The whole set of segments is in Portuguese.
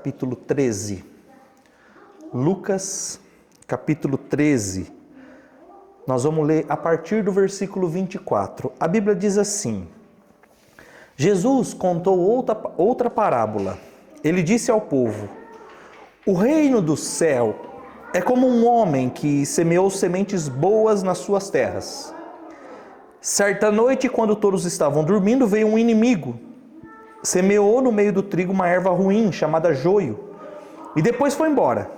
capítulo 13. Lucas, capítulo 13. Nós vamos ler a partir do versículo 24. A Bíblia diz assim: Jesus contou outra parábola. Ele disse ao povo: o reino do céu é como um homem que semeou sementes boas nas suas terras. Certa noite, quando todos estavam dormindo, veio um inimigo. Semeou no meio do trigo uma erva ruim, chamada joio, e depois foi embora.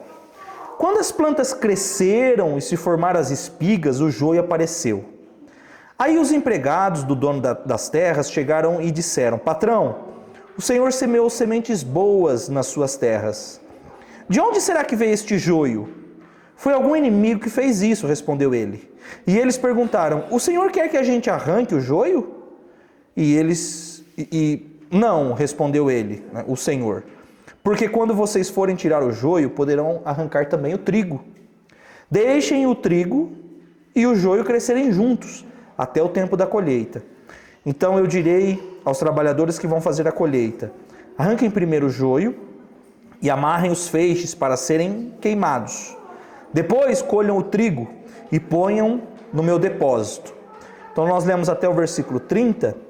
Quando as plantas cresceram e se formaram as espigas, o joio apareceu. Aí os empregados do dono das terras chegaram e disseram: patrão, o senhor semeou sementes boas nas suas terras. De onde será que veio este joio? Foi algum inimigo que fez isso, respondeu ele. E eles perguntaram: o senhor quer que a gente arranque o joio? Não, respondeu ele, o Senhor, porque quando vocês forem tirar o joio, poderão arrancar também o trigo. Deixem o trigo e o joio crescerem juntos, até o tempo da colheita. Então eu direi aos trabalhadores que vão fazer a colheita: arranquem primeiro o joio e amarrem os feixes para serem queimados. Depois colham o trigo e ponham no meu depósito. Então nós lemos até o versículo 30,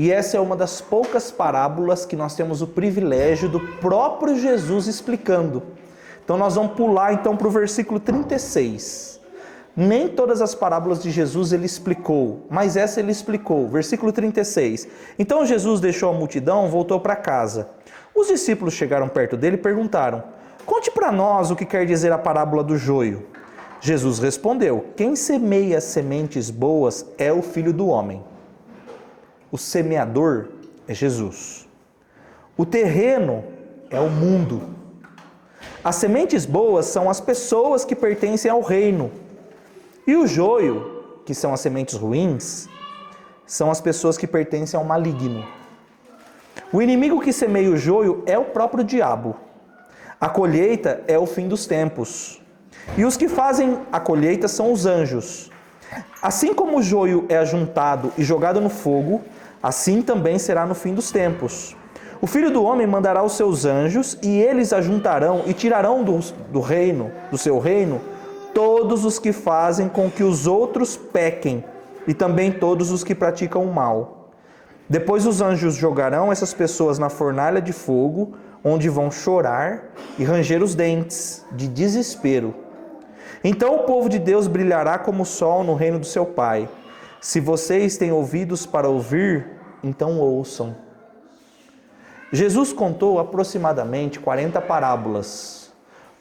e essa é uma das poucas parábolas que nós temos o privilégio do próprio Jesus explicando. Então nós vamos pular então para o versículo 36. Nem todas as parábolas de Jesus ele explicou, mas essa ele explicou. Versículo 36. Então Jesus deixou a multidão, voltou para casa. Os discípulos chegaram perto dele e perguntaram: conte para nós o que quer dizer a parábola do joio. Jesus respondeu: quem semeia sementes boas é o Filho do Homem. O semeador é Jesus. O terreno é o mundo. As sementes boas são as pessoas que pertencem ao reino. E o joio, que são as sementes ruins, são as pessoas que pertencem ao maligno. O inimigo que semeia o joio é o próprio diabo. A colheita é o fim dos tempos. E os que fazem a colheita são os anjos. Assim como o joio é ajuntado e jogado no fogo, assim também será no fim dos tempos. O Filho do Homem mandará os seus anjos, e eles ajuntarão e tirarão do seu reino, todos os que fazem com que os outros pequem, e também todos os que praticam o mal. Depois os anjos jogarão essas pessoas na fornalha de fogo, onde vão chorar e ranger os dentes, de desespero. Então o povo de Deus brilhará como o sol no reino do seu Pai. Se vocês têm ouvidos para ouvir, então ouçam. Jesus contou aproximadamente 40 parábolas.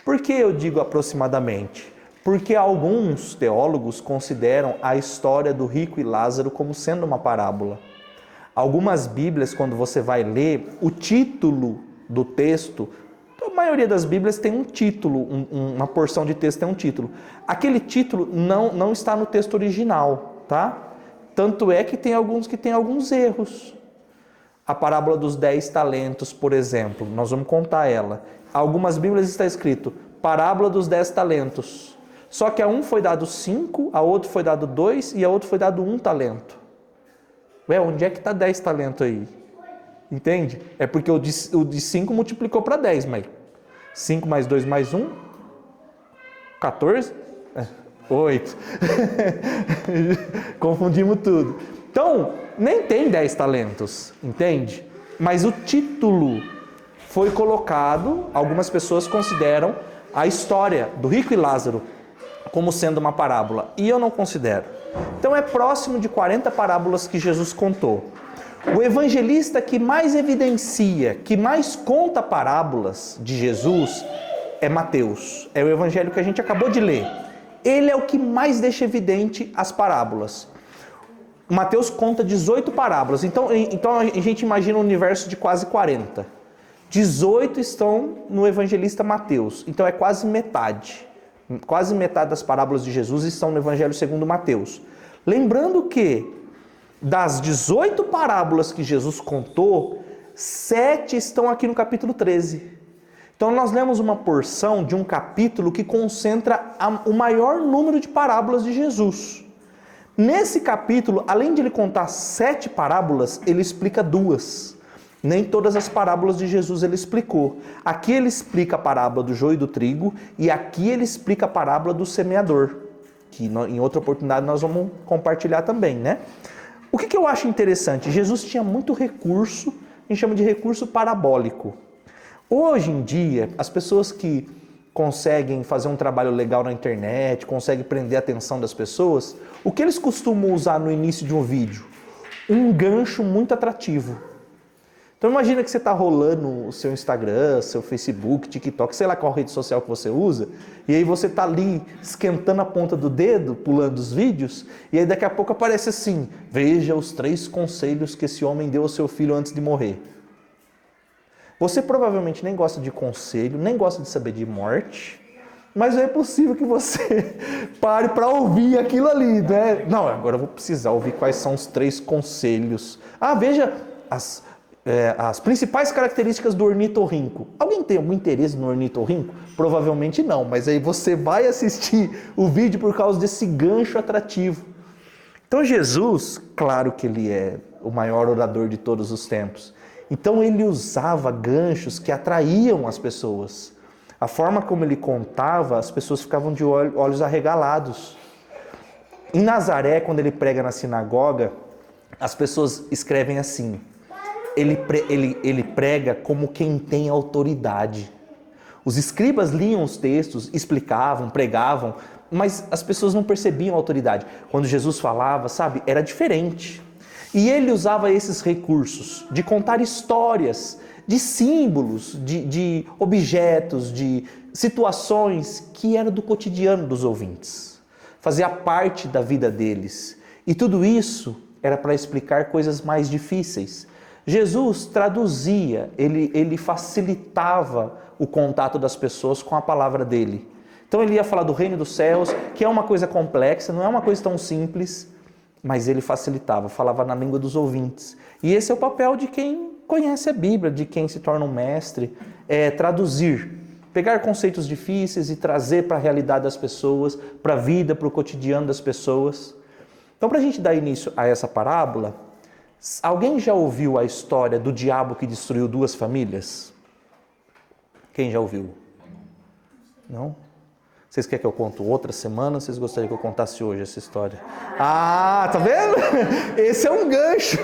Por que eu digo aproximadamente? Porque alguns teólogos consideram a história do rico e Lázaro como sendo uma parábola. Algumas Bíblias, quando você vai ler, o título do texto, a maioria das Bíblias tem um título, uma porção de texto tem um título. Aquele título não está no texto original, tá? Tanto é que tem alguns erros. A parábola dos 10 talentos, por exemplo, nós vamos contar ela. Algumas Bíblias está escrito parábola dos 10 talentos. Só que a um foi dado 5, a outro foi dado 2 e a outro foi dado 1 talento. Ué, onde é que está 10 talentos aí? Entende? É porque o de 5 multiplicou para 10, mas 5 mais 2 mais 1, 14? 8. Confundimos tudo. Então, nem tem 10 talentos, entende? Mas o título foi colocado, algumas pessoas consideram a história do rico e Lázaro como sendo uma parábola, e eu não considero. Então é próximo de 40 parábolas que Jesus contou. O evangelista que mais evidencia, que mais conta parábolas de Jesus é Mateus. É o evangelho que a gente acabou de ler. Ele é o que mais deixa evidente as parábolas. Mateus conta 18 parábolas. Então a gente imagina um universo de quase 40. 18 estão no evangelista Mateus. Então é quase metade. Quase metade das parábolas de Jesus estão no evangelho segundo Mateus. Lembrando que das 18 parábolas que Jesus contou, 7 estão aqui no capítulo 13. Então nós lemos uma porção de um capítulo que concentra o maior número de parábolas de Jesus. Nesse capítulo, além de ele contar 7 parábolas, ele explica 2. Nem todas as parábolas de Jesus ele explicou. Aqui ele explica a parábola do joio e do trigo, e aqui ele explica a parábola do semeador, que em outra oportunidade nós vamos compartilhar também, né? O que eu acho interessante? Jesus tinha muito recurso, a gente chama de recurso parabólico. Hoje em dia, as pessoas que conseguem fazer um trabalho legal na internet, conseguem prender a atenção das pessoas, o que eles costumam usar no início de um vídeo? Um gancho muito atrativo. Então imagina que você está rolando o seu Instagram, seu Facebook, TikTok, sei lá qual rede social que você usa, e aí você está ali esquentando a ponta do dedo, pulando os vídeos, e aí daqui a pouco aparece assim: veja os 3 conselhos que esse homem deu ao seu filho antes de morrer. Você provavelmente nem gosta de conselho, nem gosta de saber de morte, mas não é possível que você pare para ouvir aquilo ali, né? Não, agora eu vou precisar ouvir quais são os 3 conselhos. Ah, veja as principais características do ornitorrinco. Alguém tem algum interesse no ornitorrinco? Provavelmente não, mas aí você vai assistir o vídeo por causa desse gancho atrativo. Então Jesus, claro que ele é o maior orador de todos os tempos. Então ele usava ganchos que atraíam as pessoas. A forma como ele contava, as pessoas ficavam de olhos arregalados. Em Nazaré, quando ele prega na sinagoga, as pessoas escrevem assim: ele prega como quem tem autoridade. Os escribas liam os textos, explicavam, pregavam, mas as pessoas não percebiam a autoridade. Quando Jesus falava, sabe, era diferente. E ele usava esses recursos de contar histórias, de símbolos, de objetos, de situações que eram do cotidiano dos ouvintes. Fazia parte da vida deles. E tudo isso era para explicar coisas mais difíceis. Jesus traduzia, ele facilitava o contato das pessoas com a palavra dele. Então ele ia falar do reino dos céus, que é uma coisa complexa, não é uma coisa tão simples, mas ele facilitava, falava na língua dos ouvintes. E esse é o papel de quem conhece a Bíblia, de quem se torna um mestre, é traduzir, pegar conceitos difíceis e trazer para a realidade das pessoas, para a vida, para o cotidiano das pessoas. Então, para a gente dar início a essa parábola, alguém já ouviu a história do diabo que destruiu 2 famílias? Quem já ouviu? Não? Vocês querem que eu conte outra semana ou vocês gostariam que eu contasse hoje essa história? Ah, tá vendo? Esse é um gancho.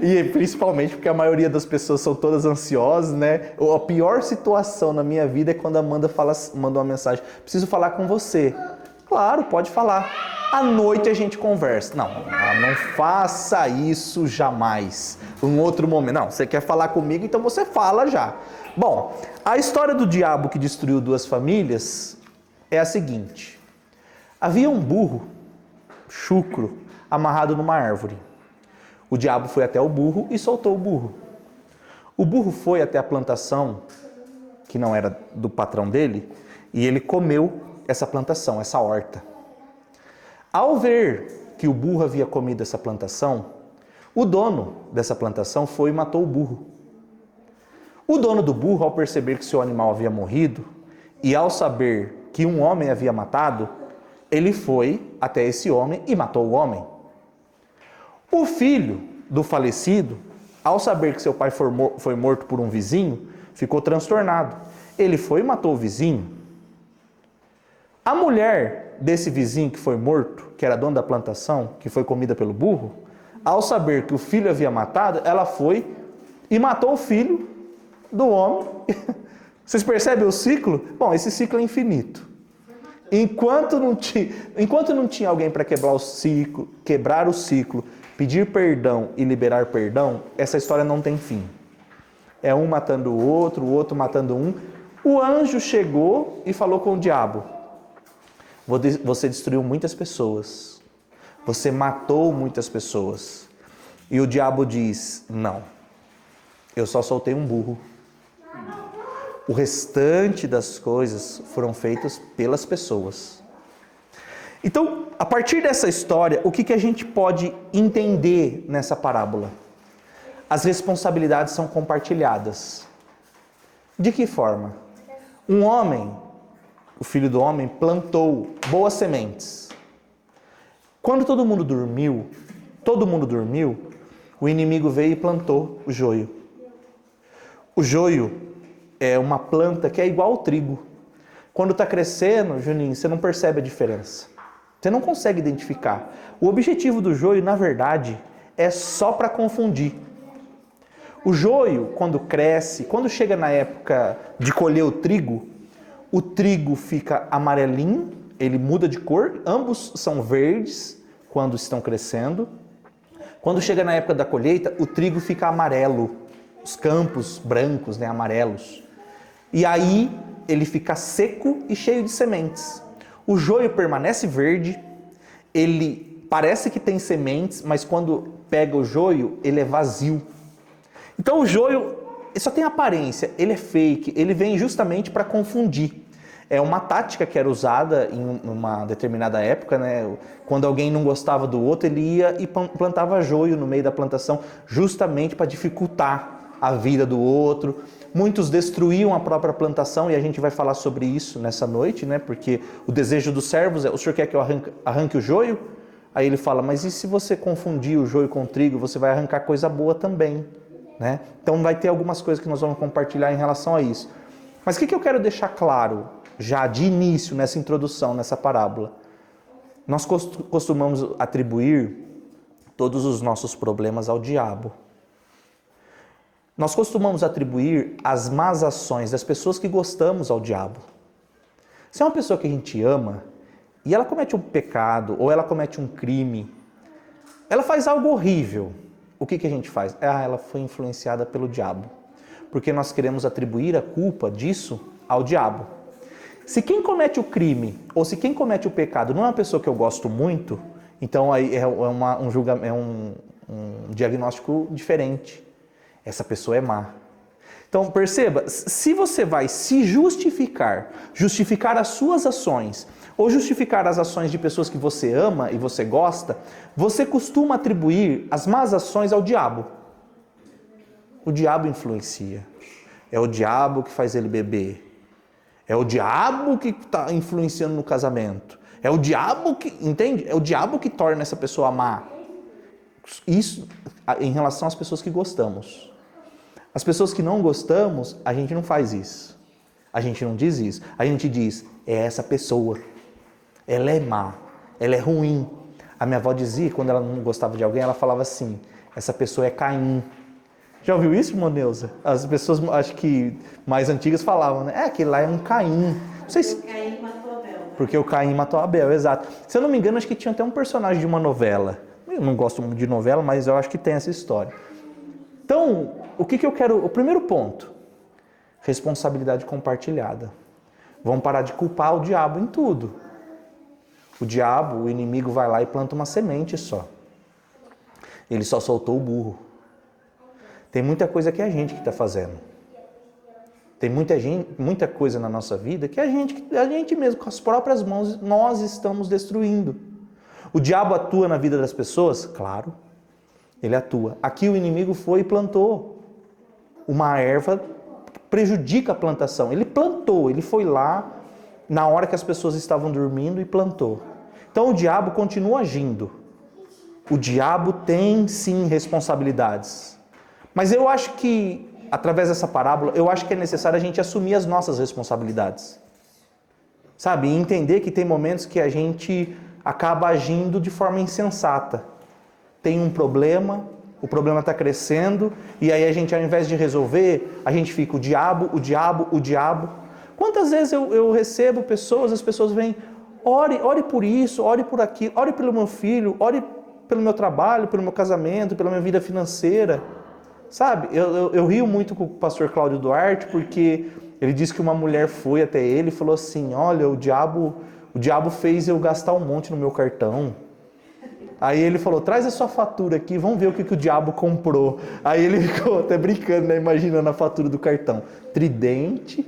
E principalmente porque a maioria das pessoas são todas ansiosas, né? A pior situação na minha vida é quando a Amanda manda uma mensagem: preciso falar com você. Claro, pode falar. À noite a gente conversa. Não faça isso jamais. Um outro momento. Não, você quer falar comigo, então você fala já. Bom, a história do diabo que destruiu 2 famílias é a seguinte. Havia um burro, chucro, amarrado numa árvore. O diabo foi até o burro e soltou o burro. O burro foi até a plantação, que não era do patrão dele, e ele comeu essa plantação, essa horta. Ao ver que o burro havia comido essa plantação, o dono dessa plantação foi e matou o burro. O dono do burro, ao perceber que seu animal havia morrido, e ao saber que um homem havia matado, ele foi até esse homem e matou o homem. O filho do falecido, ao saber que seu pai foi morto por um vizinho, ficou transtornado. Ele foi e matou o vizinho. A mulher desse vizinho que foi morto, que era dona da plantação, que foi comida pelo burro, ao saber que o filho havia matado, ela foi e matou o filho do homem. Vocês percebem o ciclo? Bom, esse ciclo é infinito. Enquanto não tinha alguém para quebrar o ciclo, pedir perdão e liberar perdão, essa história não tem fim. É um matando o outro matando um. O anjo chegou e falou com o diabo: você destruiu muitas pessoas. Você matou muitas pessoas. E o diabo diz: não, eu só soltei um burro. O restante das coisas foram feitas pelas pessoas. Então, a partir dessa história, o que a gente pode entender nessa parábola? As responsabilidades são compartilhadas. De que forma? Um homem, o filho do homem, plantou boas sementes. Quando todo mundo dormiu, O inimigo veio e plantou o joio. O joio é uma planta que é igual ao trigo. Quando está crescendo, Juninho, você não percebe a diferença. Você não consegue identificar. O objetivo do joio, na verdade, é só para confundir. O joio, quando cresce, quando chega na época de colher o trigo fica amarelinho, ele muda de cor, ambos são verdes quando estão crescendo. Quando chega na época da colheita, o trigo fica amarelo, os campos brancos, né, amarelos. E aí ele fica seco e cheio de sementes. O joio permanece verde, ele parece que tem sementes, mas quando pega o joio, ele é vazio. Então o joio só tem aparência, ele é fake, ele vem justamente para confundir. É uma tática que era usada em uma determinada época, né? Quando alguém não gostava do outro, ele ia e plantava joio no meio da plantação, justamente para dificultar a vida do outro. Muitos destruíam a própria plantação, e a gente vai falar sobre isso nessa noite, né? Porque o desejo dos servos é: o senhor quer que eu arranque o joio? Aí ele fala: mas e se você confundir o joio com o trigo, você vai arrancar coisa boa também, né? Então vai ter algumas coisas que nós vamos compartilhar em relação a isso. Mas o que eu quero deixar claro, já de início, nessa introdução, nessa parábola? Nós costumamos atribuir todos os nossos problemas ao diabo. Nós costumamos atribuir as más ações das pessoas que gostamos ao diabo. Se é uma pessoa que a gente ama e ela comete um pecado ou ela comete um crime, ela faz algo horrível, o que a gente faz? Ela foi influenciada pelo diabo. Porque nós queremos atribuir a culpa disso ao diabo. Se quem comete o crime ou se quem comete o pecado não é uma pessoa que eu gosto muito, então aí é um diagnóstico diferente. Essa pessoa é má. Então perceba, se você vai se justificar as suas ações, ou justificar as ações de pessoas que você ama e você gosta, você costuma atribuir as más ações ao diabo. O diabo influencia. É o diabo que faz ele beber. É o diabo que está influenciando no casamento. É o diabo que, entende? É o diabo que torna essa pessoa má. Isso em relação às pessoas que gostamos. As pessoas que não gostamos, a gente não faz isso. A gente não diz isso. A gente diz: é essa pessoa. Ela é má. Ela é ruim. A minha avó dizia, quando ela não gostava de alguém, ela falava assim: essa pessoa é Caim. Já ouviu isso, irmã Neuza? As pessoas, acho que mais antigas falavam, né? Aquele lá é um Caim. Não sei se... Porque o Caim matou Abel. Porque o Caim matou Abel, exato. Se eu não me engano, acho que tinha até um personagem de uma novela. Eu não gosto muito de novela, mas eu acho que tem essa história. Então, o que eu quero... O primeiro ponto, responsabilidade compartilhada. Vamos parar de culpar o diabo em tudo. O diabo, o inimigo, vai lá e planta uma semente só. Ele só soltou o burro. Tem muita coisa que é a gente que está fazendo. Tem muita coisa na nossa vida que a gente mesmo, com as próprias mãos, nós estamos destruindo. O diabo atua na vida das pessoas? Claro, ele atua. Aqui o inimigo foi e plantou uma erva que prejudica a plantação. Ele plantou, ele foi lá na hora que as pessoas estavam dormindo e plantou. Então o diabo continua agindo. O diabo tem sim responsabilidades. Mas eu acho que, através dessa parábola, eu acho que é necessário a gente assumir as nossas responsabilidades. Sabe? E entender que tem momentos que a gente acaba agindo de forma insensata. Tem um problema, o problema está crescendo, e aí a gente, ao invés de resolver, a gente fica o diabo. Quantas vezes eu recebo pessoas, as pessoas vêm: ore por isso, ore por aquilo, ore pelo meu filho, ore pelo meu trabalho, pelo meu casamento, pela minha vida financeira. Sabe, eu rio muito com o pastor Cláudio Duarte, porque ele disse que uma mulher foi até ele e falou assim: olha, o diabo fez eu gastar um monte no meu cartão. Aí ele falou: traz a sua fatura aqui, vamos ver o que o diabo comprou. Aí ele ficou até brincando, né, imaginando a fatura do cartão: tridente,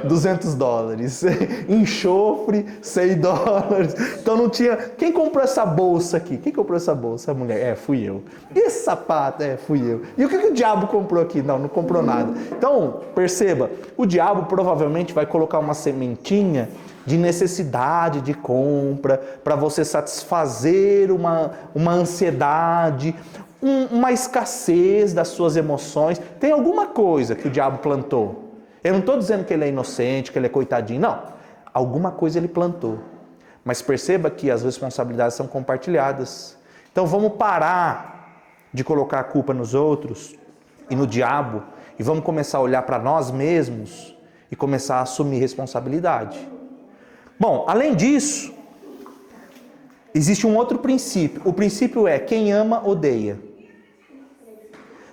$200, enxofre, $100. Então não tinha... Quem comprou essa bolsa aqui? Quem comprou essa bolsa? A mulher: fui eu. E esse sapato? Fui eu. E o que o diabo comprou aqui? Não comprou nada. Então, perceba, o diabo provavelmente vai colocar uma sementinha de necessidade de compra, para você satisfazer uma ansiedade, uma escassez das suas emoções. Tem alguma coisa que o diabo plantou. Eu não estou dizendo que ele é inocente, que ele é coitadinho, não. Alguma coisa ele plantou. Mas perceba que as responsabilidades são compartilhadas. Então vamos parar de colocar a culpa nos outros e no diabo e vamos começar a olhar para nós mesmos e começar a assumir responsabilidade. Bom, além disso, existe um outro princípio. O princípio é: quem ama, odeia.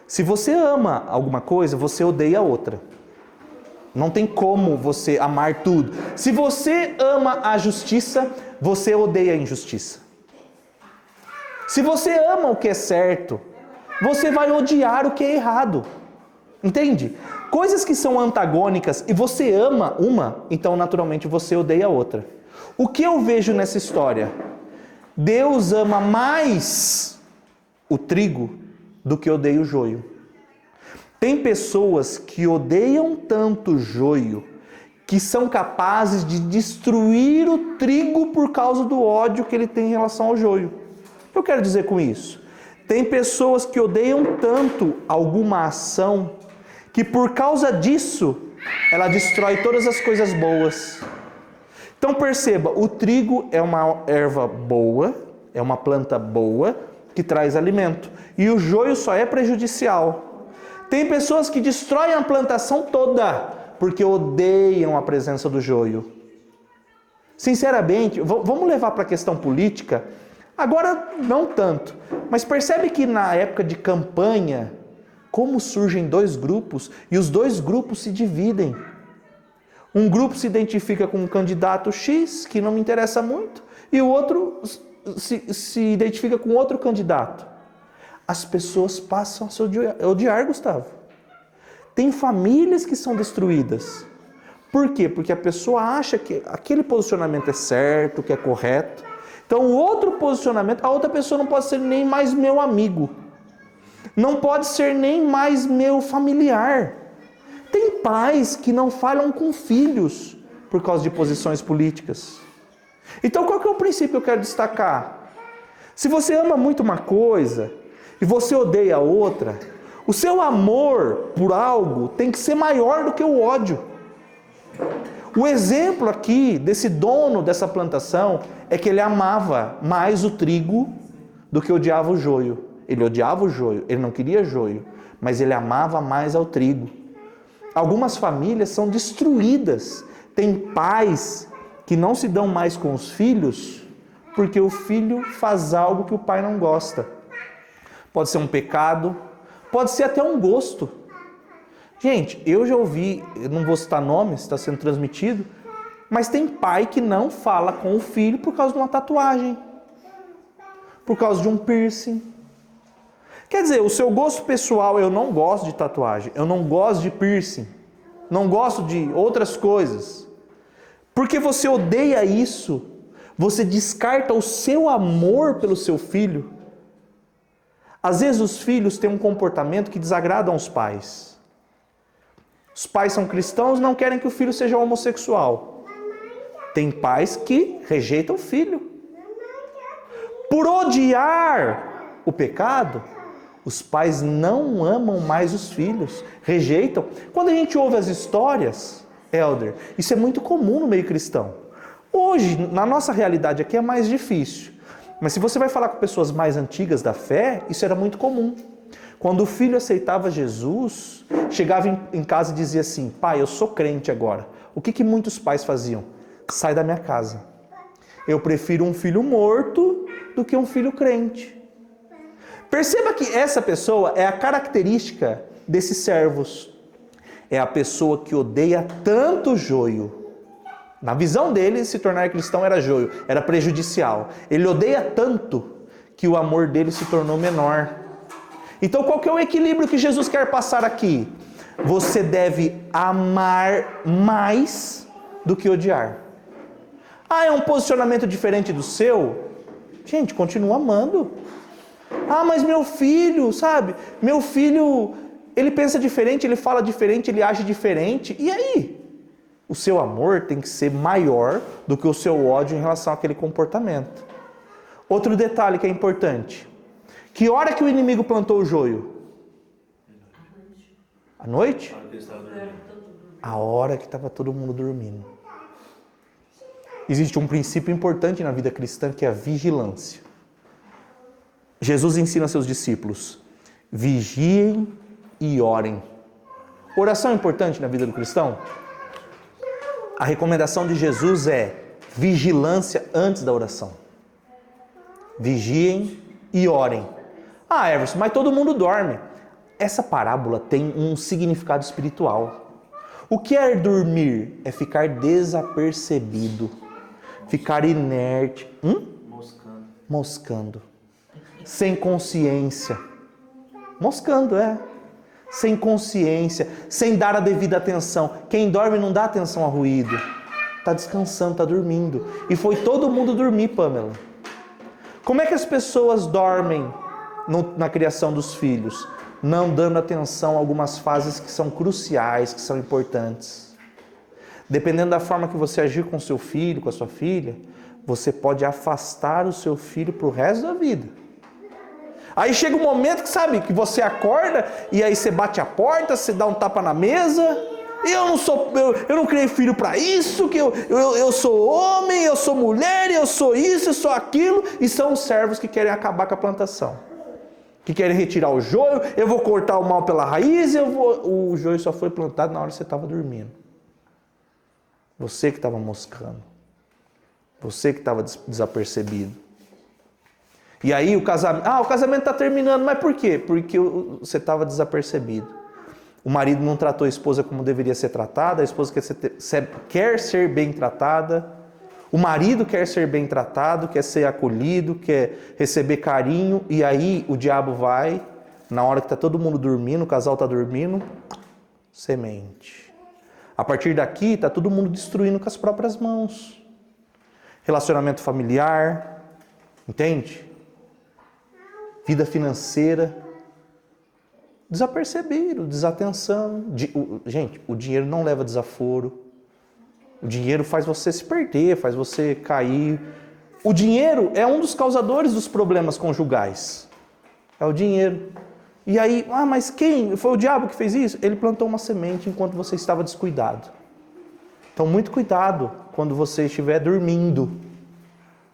Se você ama alguma coisa, você odeia a outra. Não tem como você amar tudo. Se você ama a justiça, você odeia a injustiça. Se você ama o que é certo, você vai odiar o que é errado. Entende? Coisas que são antagônicas e você ama uma, então naturalmente você odeia a outra. O que eu vejo nessa história? Deus ama mais o trigo do que odeia o joio. Tem pessoas que odeiam tanto o joio que são capazes de destruir o trigo por causa do ódio que ele tem em relação ao joio. O que eu quero dizer com isso? Tem pessoas que odeiam tanto alguma ação que por causa disso ela destrói todas as coisas boas. Então perceba, o trigo é uma erva boa, é uma planta boa que traz alimento. E o joio só é prejudicial. Tem pessoas que destroem a plantação toda porque odeiam a presença do joio. Sinceramente, vamos levar para a questão política. Agora não tanto, mas percebe que na época de campanha, como surgem dois grupos e os dois grupos se dividem. Um grupo se identifica com um candidato X, que não me interessa muito, e o outro se identifica com outro candidato. As pessoas passam a se odiar, Gustavo. Tem famílias que são destruídas. Por quê? Porque a pessoa acha que aquele posicionamento é certo, que é correto. Então o outro posicionamento, a outra pessoa não pode ser nem mais meu amigo. Não pode ser nem mais meu familiar. Tem pais que não falam com filhos por causa de posições políticas. Então qual que é o princípio que eu quero destacar? Se você ama muito uma coisa e você odeia a outra, o seu amor por algo tem que ser maior do que o ódio. O exemplo aqui desse dono dessa plantação é que ele amava mais o trigo do que odiava o joio. Ele odiava o joio, ele não queria joio, mas ele amava mais ao trigo. Algumas famílias são destruídas. Tem pais que não se dão mais com os filhos porque o filho faz algo que o pai não gosta. Pode ser um pecado, pode ser até um gosto. Gente, eu já ouvi, eu não vou citar nomes, está sendo transmitido, mas tem pai que não fala com o filho por causa de uma tatuagem, por causa de um piercing. Quer dizer, o seu gosto pessoal, eu não gosto de tatuagem, eu não gosto de piercing, não gosto de outras coisas. Porque você odeia isso, você descarta o seu amor pelo seu filho. Às vezes os filhos têm um comportamento que desagrada aos pais. Os pais são cristãos, não querem que o filho seja homossexual. Tem pais que rejeitam o filho. Por odiar o pecado, os pais não amam mais os filhos, rejeitam. Quando a gente ouve as histórias, Elder, isso é muito comum no meio cristão. Hoje, na nossa realidade aqui é mais difícil. Mas se você vai falar com pessoas mais antigas da fé, isso era muito comum. Quando o filho aceitava Jesus, chegava em casa e dizia assim: pai, eu sou crente agora. O que muitos pais faziam? Sai da minha casa. Eu prefiro um filho morto do que um filho crente. Perceba que essa pessoa é a característica desses servos. É a pessoa que odeia tanto o joio. Na visão dele, se tornar cristão era joio, era prejudicial. Ele odeia tanto que o amor dele se tornou menor. Então qual que é o equilíbrio que Jesus quer passar aqui? Você deve amar mais do que odiar. Ah, é um posicionamento diferente do seu? Gente, continua amando. Ah, mas meu filho, sabe? Meu filho, ele pensa diferente, ele fala diferente, ele age diferente. E aí? O seu amor tem que ser maior do que o seu ódio em relação àquele comportamento. Outro detalhe que é importante. Que hora que o inimigo plantou o joio? À noite? A hora que estava todo mundo dormindo. Existe um princípio importante na vida cristã que é a vigilância. Jesus ensina a seus discípulos: vigiem e orem. Oração é importante na vida do cristão? A recomendação de Jesus é vigilância antes da oração. Vigiem e orem. Ah, Everson, mas todo mundo dorme. Essa parábola tem um significado espiritual. O que é dormir? É ficar desapercebido, ficar inerte, moscando, sem consciência. Moscando, sem consciência, sem dar a devida atenção. Quem dorme não dá atenção ao ruído. Está descansando, está dormindo. E foi todo mundo dormir, Pamela. Como é que as pessoas dormem na criação dos filhos? Não dando atenção a algumas fases que são cruciais, que são importantes. Dependendo da forma que você agir com seu filho, com a sua filha, você pode afastar o seu filho para o resto da vida. Aí chega um momento que, sabe, que você acorda e aí você bate a porta, você dá um tapa na mesa. Eu não criei filho para isso, que eu sou homem, eu sou mulher, eu sou isso, eu sou aquilo. E são os servos que querem acabar com a plantação. Que querem retirar o joio, eu vou cortar o mal pela raiz, o joio só foi plantado na hora que você estava dormindo. Você que estava moscando. Você que estava desapercebido. E aí o casamento está terminando, mas por quê? Porque você estava desapercebido. O marido não tratou a esposa como deveria ser tratada, a esposa quer ser bem tratada, o marido quer ser bem tratado, quer ser acolhido, quer receber carinho, e aí o diabo vai, na hora que está todo mundo dormindo, o casal está dormindo, semente. A partir daqui está todo mundo destruindo com as próprias mãos. Relacionamento familiar, entende? Vida financeira, desapercebido, desatenção. Gente, o dinheiro não leva desaforo. O dinheiro faz você se perder, faz você cair. O dinheiro é um dos causadores dos problemas conjugais. É o dinheiro. E aí, mas quem? Foi o diabo que fez isso? Ele plantou uma semente enquanto você estava descuidado. Então, muito cuidado quando você estiver dormindo.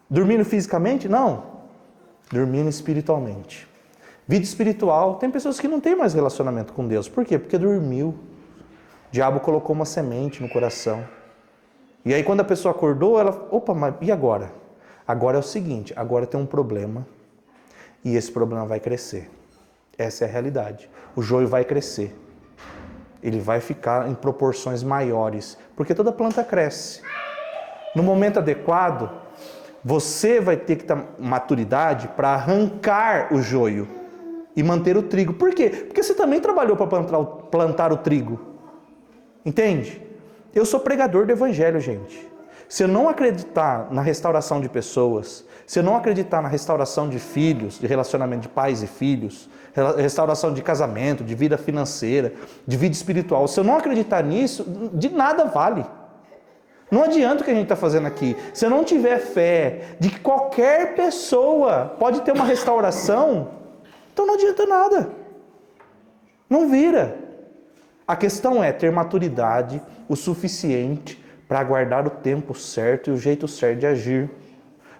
Dormindo fisicamente? Não. Dormindo espiritualmente. Vida espiritual, tem pessoas que não têm mais relacionamento com Deus. Por quê? Porque dormiu. O diabo colocou uma semente no coração. E aí quando a pessoa acordou, ela, mas e agora? Agora é o seguinte, agora tem um problema. E esse problema vai crescer. Essa é a realidade. O joio vai crescer. Ele vai ficar em proporções maiores. Porque toda planta cresce. No momento adequado, você vai ter que ter maturidade para arrancar o joio e manter o trigo. Por quê? Porque você também trabalhou para plantar o trigo. Entende? Eu sou pregador do evangelho, gente. Se eu não acreditar na restauração de pessoas, se eu não acreditar na restauração de filhos, de relacionamento de pais e filhos, restauração de casamento, de vida financeira, de vida espiritual, se eu não acreditar nisso, de nada vale. Não adianta o que a gente está fazendo aqui. Se eu não tiver fé de que qualquer pessoa pode ter uma restauração, então não adianta nada. Não vira. A questão é ter maturidade o suficiente para aguardar o tempo certo e o jeito certo de agir.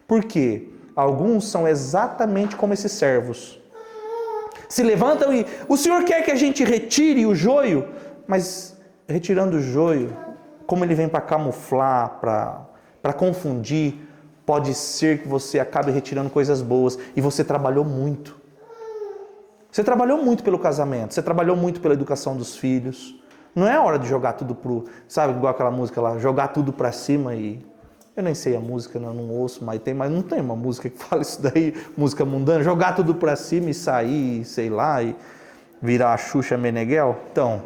Por quê? Alguns são exatamente como esses servos. Se levantam e o Senhor quer que a gente retire o joio, mas retirando o joio, como ele vem para camuflar, para confundir, pode ser que você acabe retirando coisas boas e você trabalhou muito. Você trabalhou muito pelo casamento, você trabalhou muito pela educação dos filhos. Não é hora de jogar tudo sabe, igual aquela música lá, jogar tudo para cima e... Eu nem sei a música, não ouço, mas não tem uma música que fala isso daí, música mundana, jogar tudo para cima e sair, sei lá, e virar a Xuxa Meneghel. Então,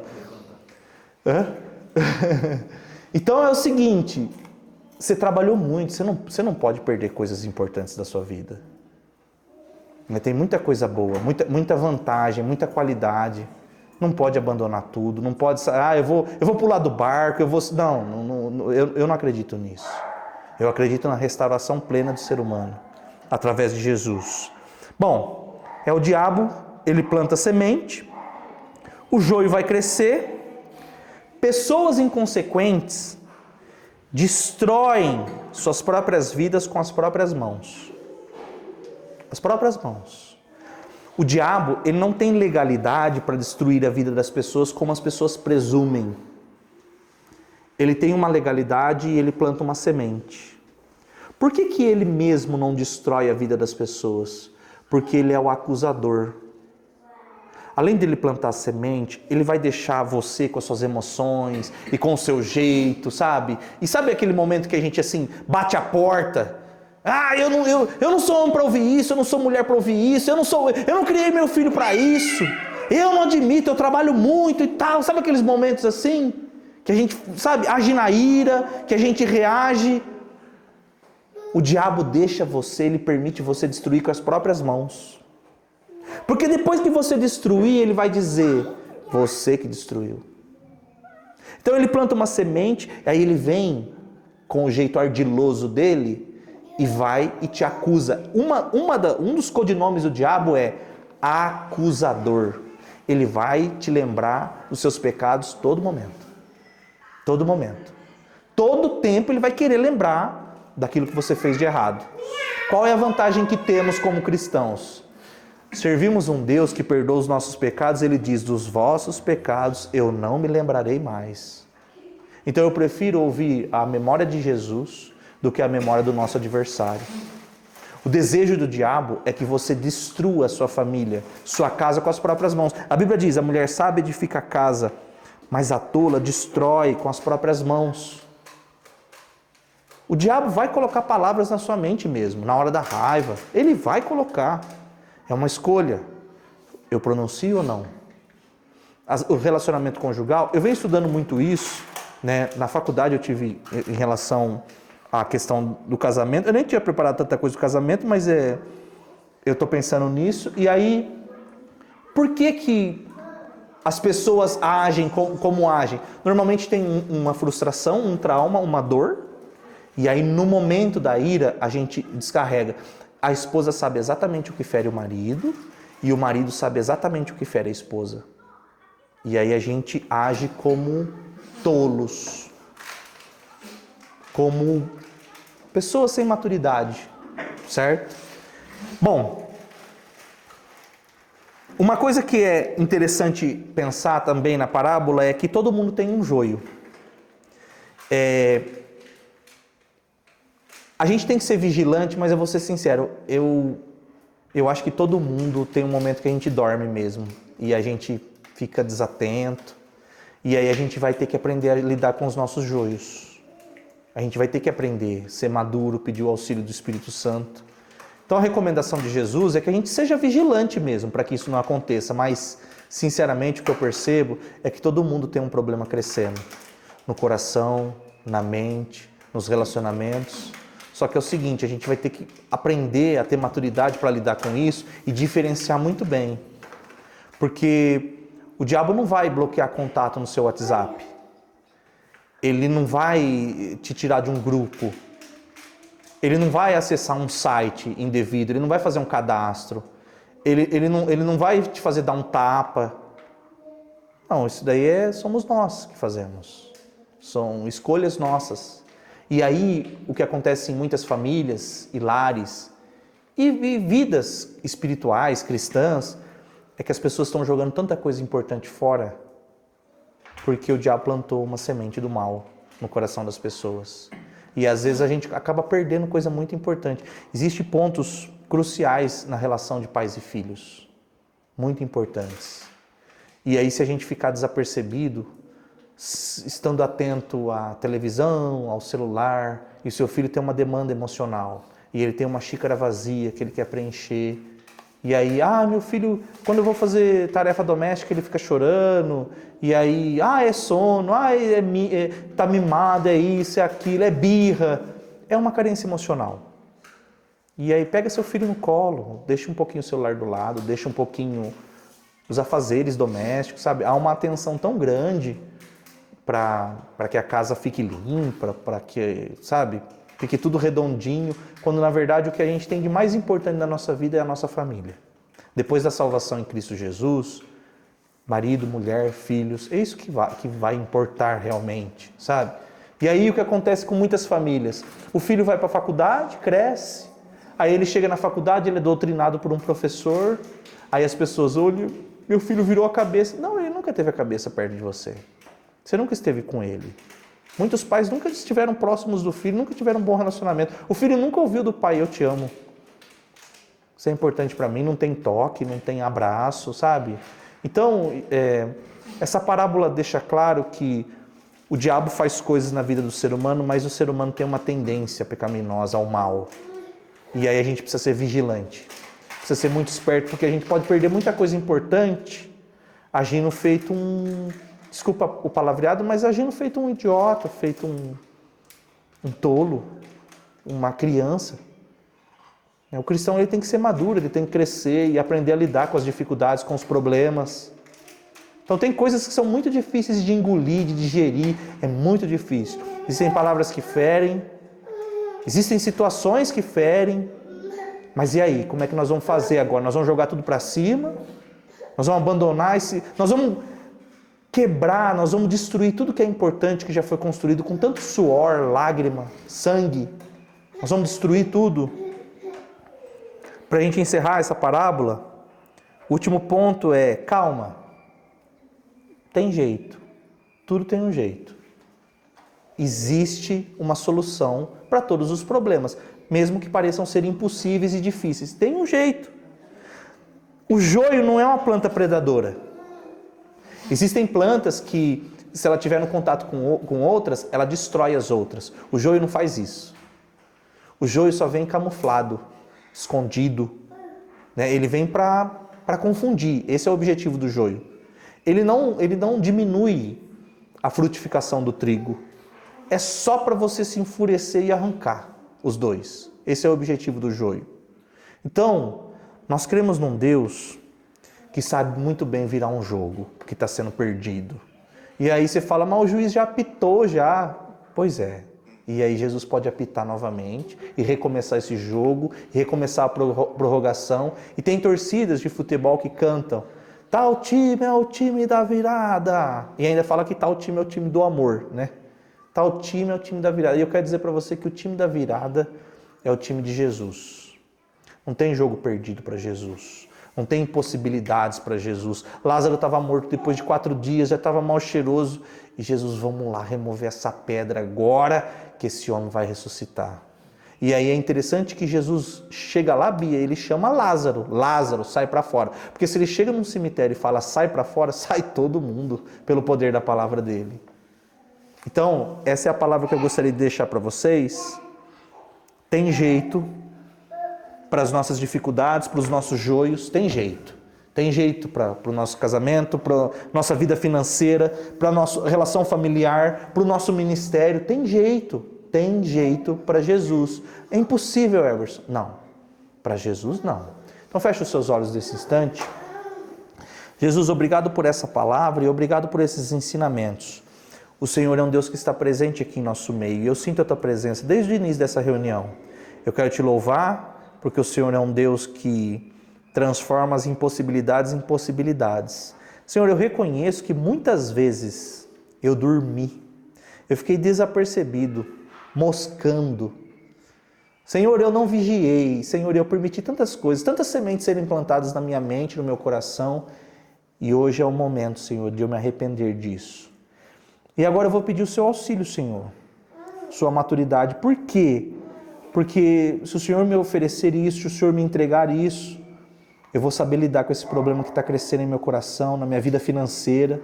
então é o seguinte, você trabalhou muito, você não pode perder coisas importantes da sua vida. Tem muita coisa boa, muita vantagem, muita qualidade. Não pode abandonar tudo, não pode... eu vou pular do barco, eu vou... Não eu não acredito nisso. Eu acredito na restauração plena do ser humano, através de Jesus. Bom, é o diabo, ele planta semente, o joio vai crescer, pessoas inconsequentes destroem suas próprias vidas com as próprias mãos. As próprias mãos. O diabo, ele não tem legalidade para destruir a vida das pessoas como as pessoas presumem. Ele tem uma legalidade e ele planta uma semente. Por que que ele mesmo não destrói a vida das pessoas? Porque ele é o acusador. Além dele plantar a semente, ele vai deixar você com as suas emoções e com o seu jeito, sabe? E sabe aquele momento que a gente assim bate a porta? Ah, eu não sou homem para ouvir isso, eu não sou mulher para ouvir isso, eu não criei meu filho para isso. Eu não admito, eu trabalho muito e tal. Sabe aqueles momentos assim? Que a gente, sabe, age na ira, que a gente reage. O diabo deixa você, ele permite você destruir com as próprias mãos. Porque depois que você destruir, ele vai dizer, você que destruiu. Então ele planta uma semente, aí ele vem com o jeito ardiloso dele e vai e te acusa. Um dos codinomes do diabo é acusador. Ele vai te lembrar dos seus pecados todo momento. Todo momento. Todo tempo ele vai querer lembrar daquilo que você fez de errado. Qual é a vantagem que temos como cristãos? Servimos um Deus que perdoa os nossos pecados, ele diz, dos vossos pecados eu não me lembrarei mais. Então eu prefiro ouvir a memória de Jesus do que a memória do nosso adversário. O desejo do diabo é que você destrua a sua família, sua casa com as próprias mãos. A Bíblia diz, a mulher sábia edifica a casa, mas a tola destrói com as próprias mãos. O diabo vai colocar palavras na sua mente mesmo, na hora da raiva. Ele vai colocar. É uma escolha. Eu pronuncio ou não? O relacionamento conjugal, eu venho estudando muito isso, né? Na faculdade eu tive em relação à questão do casamento. Eu nem tinha preparado tanta coisa do casamento, mas eu estou pensando nisso. E aí, por que as pessoas agem como agem? Normalmente tem uma frustração, um trauma, uma dor. E aí no momento da ira a gente descarrega. A esposa sabe exatamente o que fere o marido e o marido sabe exatamente o que fere a esposa. E aí a gente age como tolos, como pessoas sem maturidade, certo? Bom, uma coisa que é interessante pensar também na parábola é que todo mundo tem um joio. A gente tem que ser vigilante, mas eu vou ser sincero, eu acho que todo mundo tem um momento que a gente dorme mesmo, e a gente fica desatento, e aí a gente vai ter que aprender a lidar com os nossos joios. A gente vai ter que aprender, ser maduro, pedir o auxílio do Espírito Santo. Então a recomendação de Jesus é que a gente seja vigilante mesmo, para que isso não aconteça, mas sinceramente o que eu percebo é que todo mundo tem um problema crescendo, no coração, na mente, nos relacionamentos. Só que é o seguinte, a gente vai ter que aprender a ter maturidade para lidar com isso e diferenciar muito bem. Porque o diabo não vai bloquear contato no seu WhatsApp. Ele não vai te tirar de um grupo. Ele não vai acessar um site indevido, ele não vai fazer um cadastro. Ele não vai te fazer dar um tapa. Não, isso daí somos nós que fazemos. São escolhas nossas. E aí, o que acontece em muitas famílias e lares e vidas espirituais, cristãs, é que as pessoas estão jogando tanta coisa importante fora porque o diabo plantou uma semente do mal no coração das pessoas. E às vezes a gente acaba perdendo coisa muito importante. Existem pontos cruciais na relação de pais e filhos, muito importantes. E aí, se a gente ficar desapercebido, estando atento à televisão, ao celular, e o seu filho tem uma demanda emocional, e ele tem uma xícara vazia que ele quer preencher, e aí, meu filho, quando eu vou fazer tarefa doméstica, ele fica chorando, e aí, é sono, tá mimado, é isso, é aquilo, é birra, é uma carência emocional. E aí pega seu filho no colo, deixa um pouquinho o celular do lado, deixa um pouquinho os afazeres domésticos, sabe? Há uma atenção tão grande para que a casa fique limpa, para que, sabe, fique tudo redondinho, quando na verdade o que a gente tem de mais importante na nossa vida é a nossa família. Depois da salvação em Cristo Jesus, marido, mulher, filhos, é isso que vai importar realmente, sabe? E aí o que acontece com muitas famílias? O filho vai para a faculdade, cresce, aí ele chega na faculdade, ele é doutrinado por um professor, aí as pessoas olham, meu filho virou a cabeça. Não, ele nunca teve a cabeça perto de você. Você nunca esteve com ele. Muitos pais nunca estiveram próximos do filho, nunca tiveram um bom relacionamento. O filho nunca ouviu do pai, eu te amo. Isso é importante para mim, não tem toque, não tem abraço, sabe? Então, essa parábola deixa claro que o diabo faz coisas na vida do ser humano, mas o ser humano tem uma tendência pecaminosa ao mal. E aí a gente precisa ser vigilante. Precisa ser muito esperto, porque a gente pode perder muita coisa importante agindo feito desculpa o palavreado, mas agindo feito um idiota, feito um tolo, uma criança. O cristão ele tem que ser maduro, ele tem que crescer e aprender a lidar com as dificuldades, com os problemas. Então tem coisas que são muito difíceis de engolir, de digerir, é muito difícil. Existem palavras que ferem, existem situações que ferem, mas e aí? Como é que nós vamos fazer agora? Nós vamos jogar tudo para cima? Nós vamos abandonar nós vamos quebrar, nós vamos destruir tudo que é importante, que já foi construído com tanto suor, lágrima, sangue. Nós vamos destruir tudo. Para a gente encerrar essa parábola, o último ponto é, calma, tem jeito, tudo tem um jeito. Existe uma solução para todos os problemas, mesmo que pareçam ser impossíveis e difíceis, tem um jeito. O joio não é uma planta predadora. Existem plantas que, se ela tiver no contato com outras, ela destrói as outras. O joio não faz isso. O joio só vem camuflado, escondido, né? Ele vem para confundir. Esse é o objetivo do joio. Ele não diminui a frutificação do trigo. É só para você se enfurecer e arrancar os dois. Esse é o objetivo do joio. Então, nós cremos num Deus que sabe muito bem virar um jogo que está sendo perdido. E aí você fala, mas o juiz já apitou já. Pois é. E aí Jesus pode apitar novamente e recomeçar esse jogo, e recomeçar a prorrogação. E tem torcidas de futebol que cantam, tal time é o time da virada. E ainda fala que tal time é o time do amor, né? Tal time é o time da virada. E eu quero dizer para você que o time da virada é o time de Jesus. Não tem jogo perdido para Jesus. Não tem impossibilidades para Jesus. Lázaro estava morto depois de 4 dias, já estava mal cheiroso. E Jesus, vamos lá remover essa pedra agora que esse homem vai ressuscitar. E aí é interessante que Jesus chega lá, Bia, ele chama Lázaro. Lázaro, sai para fora. Porque se ele chega num cemitério e fala sai para fora, sai todo mundo pelo poder da palavra dele. Então, essa é a palavra que eu gostaria de deixar para vocês. Tem jeito para as nossas dificuldades, para os nossos joios, tem jeito. Tem jeito para o nosso casamento, para a nossa vida financeira, para a nossa relação familiar, para o nosso ministério. Tem jeito para Jesus. É impossível, Everson? Não. Para Jesus, não. Então feche os seus olhos nesse instante. Jesus, obrigado por essa palavra e obrigado por esses ensinamentos. O Senhor é um Deus que está presente aqui em nosso meio e eu sinto a Tua presença desde o início dessa reunião. Eu quero Te louvar, porque o Senhor é um Deus que transforma as impossibilidades em possibilidades. Senhor, eu reconheço que muitas vezes eu dormi, eu fiquei desapercebido, moscando. Senhor, eu não vigiei, Senhor, eu permiti tantas coisas, tantas sementes serem plantadas na minha mente, no meu coração, e hoje é o momento, Senhor, de eu me arrepender disso. E agora eu vou pedir o Seu auxílio, Senhor, Sua maturidade. Por quê? Porque se o Senhor me oferecer isso, se o Senhor me entregar isso, eu vou saber lidar com esse problema que está crescendo em meu coração, na minha vida financeira.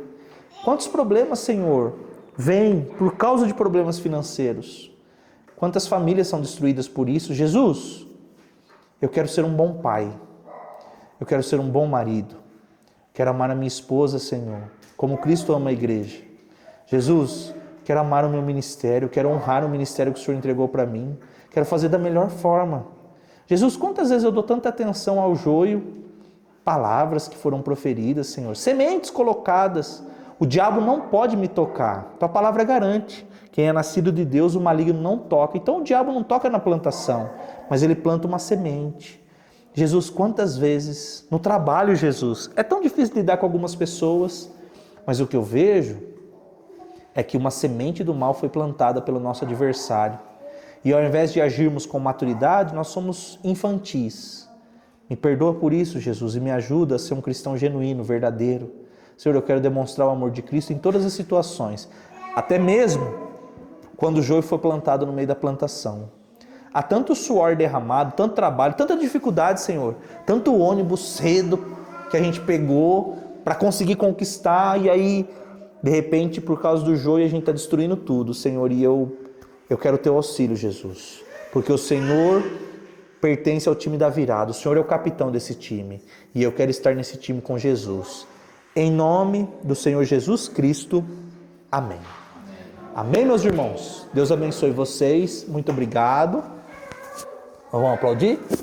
Quantos problemas, Senhor, vêm por causa de problemas financeiros? Quantas famílias são destruídas por isso? Jesus, eu quero ser um bom pai. Eu quero ser um bom marido. Quero amar a minha esposa, Senhor, como Cristo ama a igreja. Jesus, quero amar o meu ministério, quero honrar o ministério que o Senhor entregou para mim. Quero fazer da melhor forma. Jesus, quantas vezes eu dou tanta atenção ao joio, palavras que foram proferidas, Senhor, sementes colocadas, O diabo não pode me tocar. Tua palavra garante. Quem é nascido de Deus, o maligno não toca. Então o diabo não toca na plantação, mas ele planta uma semente. Jesus, quantas vezes no trabalho, Jesus, é tão difícil lidar com algumas pessoas, mas o que eu vejo é que uma semente do mal foi plantada pelo nosso adversário. E ao invés de agirmos com maturidade, nós somos infantis. Me perdoa por isso, Jesus, e me ajuda a ser um cristão genuíno, verdadeiro. Senhor, eu quero demonstrar o amor de Cristo em todas as situações, até mesmo quando o joio foi plantado no meio da plantação. Há tanto suor derramado, tanto trabalho, tanta dificuldade, Senhor, tanto ônibus cedo que a gente pegou para conseguir conquistar, e aí, de repente, por causa do joio, a gente está destruindo tudo, Senhor, e eu quero o teu auxílio, Jesus, porque o Senhor pertence ao time da virada, o Senhor é o capitão desse time, e eu quero estar nesse time com Jesus. Em nome do Senhor Jesus Cristo, amém. Amém, meus irmãos? Deus abençoe vocês, muito obrigado. Vamos aplaudir?